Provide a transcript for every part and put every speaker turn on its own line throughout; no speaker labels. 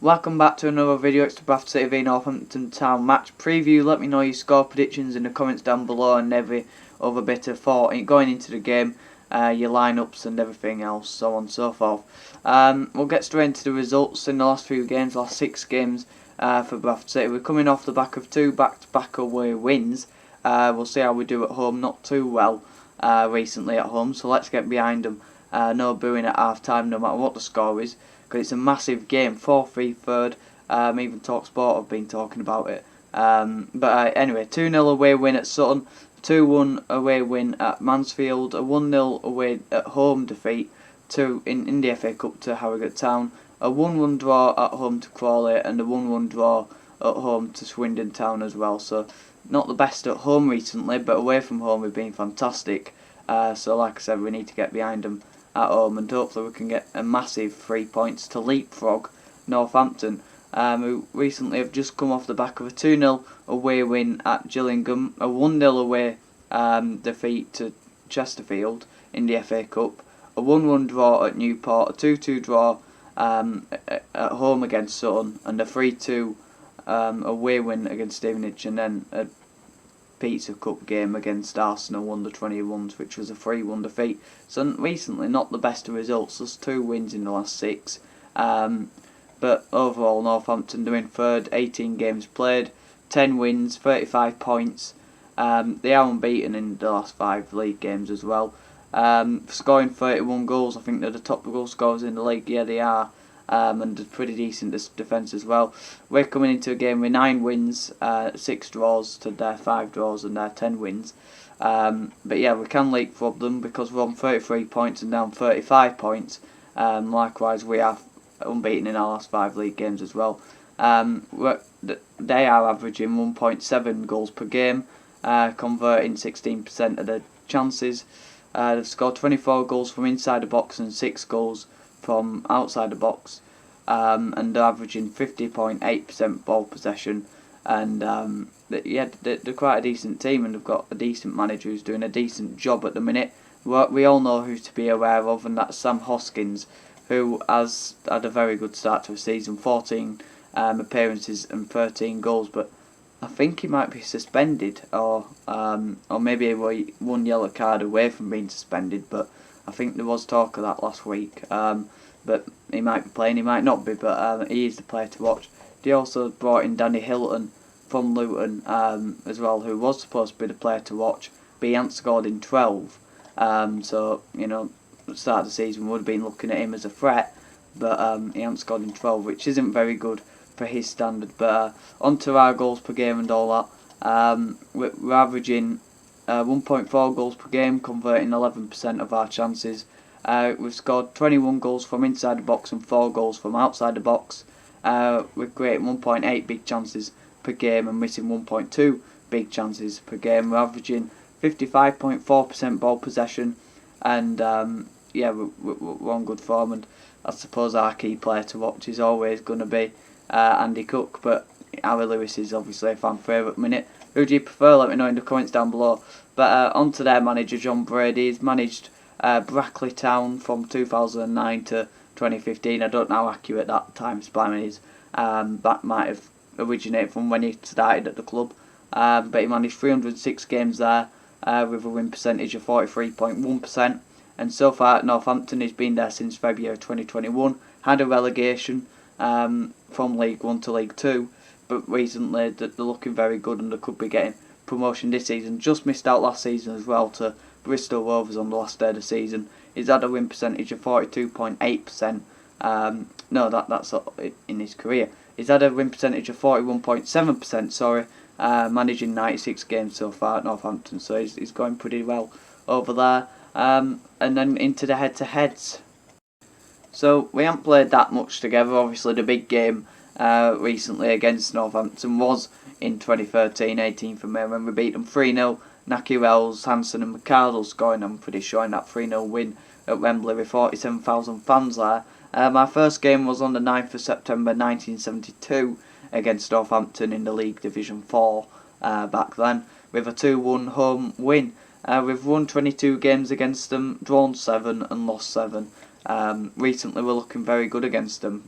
Welcome back to another video. It's the Bradford City v Northampton Town match preview. Let me know your score predictions in the comments down below and every other bit of thought going into the game, your lineups and everything else, so on and so forth. We'll get straight into the results in the last few games, last 6 games for Bradford City. We're coming off the back of 2 back-to-back away wins. We'll see how we do at home. Not too well recently at home, so let's get behind them. No booing at half-time, no matter what the score is, because it's a massive game. 4-3 third. Even TalkSport have been talking about it. Anyway, 2-0 away win at Sutton, 2-1 away win at Mansfield, a 1-0 away at home defeat in the FA Cup to Harrogate Town, a 1-1 draw at home to Crawley, and a 1-1 draw at home to Swindon Town as well. So not the best at home recently, but away from home we've been fantastic. So like I said, we need to get behind them at home, and hopefully we can get a massive 3 points to leapfrog Northampton, who recently have just come off the back of a 2-0 away win at Gillingham, a 1-0 away defeat to Chesterfield in the FA Cup, a 1-1 draw at Newport, a 2-2 draw at home against Sutton, and a 3-2 away win against Stevenage, and then a Pizza Cup game against Arsenal under 21s, which was a 3-1 defeat. So recently not the best of results, just 2 wins in the last 6. But overall Northampton doing third, 18 games played, 10 wins, 35 points. They are unbeaten in the last 5 league games as well. Scoring 31 goals, I think they're the top goal scorers in the league. Yeah, they are. And a pretty decent defence as well. We're coming into a game with 9 wins, 6 draws to their 5 draws and their 10 wins. But yeah, we can leapfrog them because we're on 33 points and down 35 points. Likewise, we are unbeaten in our last 5 league games as well. They are averaging 1.7 goals per game, converting 16% of their chances. They've scored 24 goals from inside the box and 6 goals from outside the box, and they're averaging 50.8% ball possession, and they're quite a decent team, and they've got a decent manager who's doing a decent job at the minute. We all know who to be aware of, and that's Sam Hoskins, who has had a very good start to the season, 14 appearances and 13 goals, but I think he might be suspended, or maybe one yellow card away from being suspended, but I think there was talk of that last week. But he might be playing, he might not be, but he is the player to watch. They also brought in Danny Hilton from Luton as well, who was supposed to be the player to watch, but he hasn't scored in 12. So, you know, at the start of the season we would have been looking at him as a threat, but he hasn't scored in 12, which isn't very good for his standard. But on to our goals per game and all that. We're averaging 1.4 goals per game, converting 11% of our chances. We've scored 21 goals from inside the box and 4 goals from outside the box. We're creating 1.8 big chances per game and missing 1.2 big chances per game. We're averaging 55.4% ball possession, and we're on good form. And I suppose our key player to watch is always going to be Andy Cook, but Harry Lewis is obviously a fan favourite at the minute. Who do you prefer? Let me know in the comments down below. But on to their manager, John Brady. He's managed Brackley Town from 2009 to 2015. I don't know how accurate that time span is. That might have originated from when he started at the club. But he managed 306 games there with a win percentage of 43.1%. And so far at Northampton, he's been there since February 2021. Had a relegation from League 1 to League 2. But recently they're looking very good, and they could be getting promotion this season. Just missed out last season as well to Bristol Rovers on the last day of the season. He's had a win percentage of 42.8%. That's in his career. He's had a win percentage of 41.7%. Managing 96 games so far at Northampton. So he's going pretty well over there. And then into the head-to-heads. So we haven't played that much together. Obviously the big game recently against Northampton was in 2013, 18th of May, when we beat them 3-0. Naki Wells, Hansen and McArdle scoring, I'm pretty sure, in that 3-0 win at Wembley with 47,000 fans there. Our first game was on the 9th of September 1972 against Northampton in the League Division 4 back then, with a 2-1 home win. We've won 22 games against them, drawn 7 and lost 7. Recently we're looking very good against them.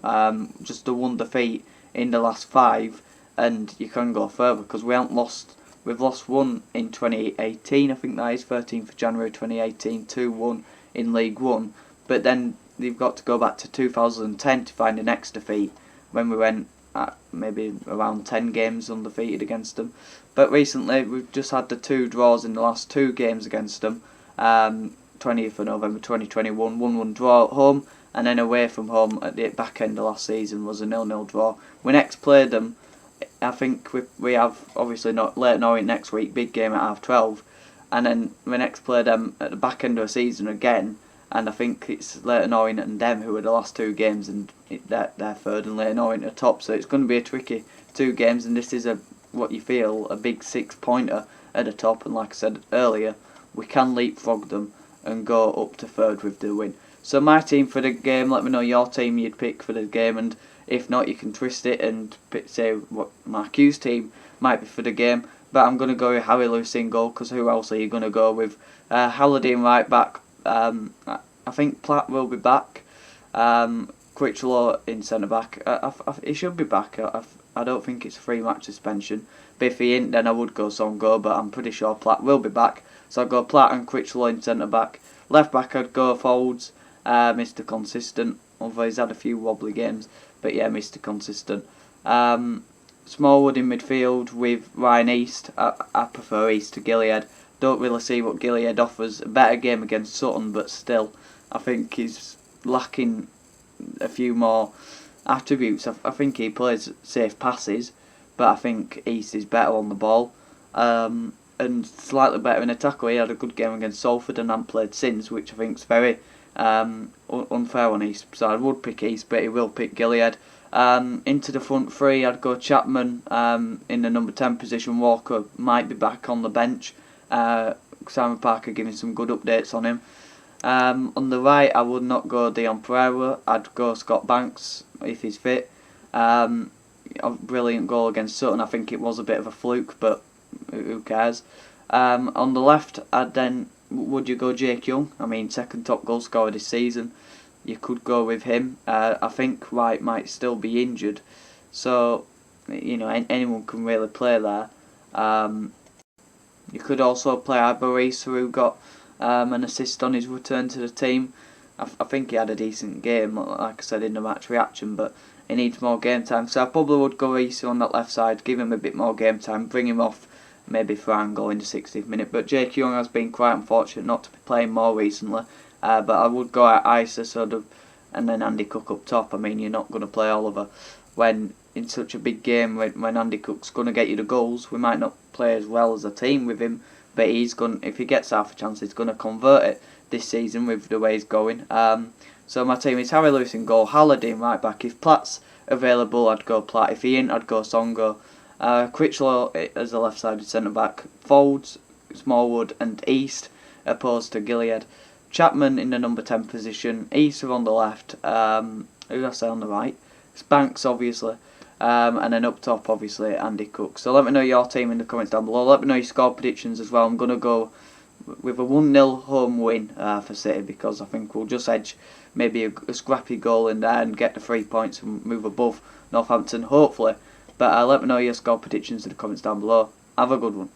Just the one defeat in the last 5, and you can go further because we haven't lost. We've lost one in 2018, I think that is 13th of January 2018, 2-1 in League One. But then you've got to go back to 2010 to find the next defeat, when we went at maybe around 10 games undefeated against them. But recently we've just had the 2 draws in the last 2 games against them. 20th of November 2021, 1-1 draw at home, and then away from home at the back end of last season was a 0-0 draw. We next played them. I think we have obviously not Leyton Orient next week, big game at 12:30, and then we next play them at the back end of the season again, and I think it's Leyton Orient and them who are the last 2 games, and they're third and Leyton Orient are top, so it's going to be a tricky 2 games, and this is what you feel a big 6-pointer at the top, and like I said earlier, we can leapfrog them and go up to third with the win. So my team for the game, let me know your team you'd pick for the game, and if not, you can twist it and say what Mark Hughes' team might be for the game. But I'm going to go with Harry Lewis in goal, because who else are you going to go with? Halliday in right back. I think Platt will be back. Critchlow in centre back. He should be back. I don't think it's a 3-match suspension. But if he ain't, then I would go Songo, but I'm pretty sure Platt will be back. So I'd go Platt and Critchlow in centre back. Left back I'd go Folds, Mr. Consistent, although he's had a few wobbly games. But yeah, Mr. Consistent. Smallwood in midfield with Ryan East. I prefer East to Gilead. Don't really see what Gilead offers. A better game against Sutton, but still, I think he's lacking a few more attributes. I think he plays safe passes, but I think East is better on the ball. And slightly better in attack. He had a good game against Salford and hasn't played since, which I think is very unfair on East. So I would pick East, but he will pick Gilead. Into the front 3, I'd go Chapman in the number 10 position. Walker might be back on the bench. Simon Parker giving some good updates on him. On the right, I would not go Dion Pereira. I'd go Scott Banks if he's fit. A brilliant goal against Sutton. I think it was a bit of a fluke, but who cares? On the left, would you go Jake Young? I mean, second top goal scorer this season. You could go with him. I think White might still be injured, so anyone can really play there. You could also play Ibarisa, who got an assist on his return to the team. I think he had a decent game, like I said in the match reaction, but he needs more game time. So I probably would go Issa on that left side, give him a bit more game time, bring him off maybe for Angle in the 60th minute. But Jake Young has been quite unfortunate not to be playing more recently. But I would go at Issa and then Andy Cook up top. I mean, you're not going to play Oliver when in such a big game when Andy Cook's going to get you the goals. We might not play as well as a team with him, but if he gets half a chance, he's going to convert it this season with the way he's going. So my team is Harry Lewis in goal, Halliday in right back. If Platt's available, I'd go Platt. If he ain't, I'd go Songo. Critchlow as a left-sided centre-back. Folds, Smallwood and East opposed to Gilead. Chapman in the number 10 position. East on the left. Who did I say on the right? It's Banks, obviously. And then up top, obviously, Andy Cook. So let me know your team in the comments down below. Let me know your score predictions as well. I'm going to go with a 1-0 home win for City, because I think we'll just edge maybe a scrappy goal in there and get the 3 points and move above Northampton, hopefully. But let me know your score predictions in the comments down below. Have a good one.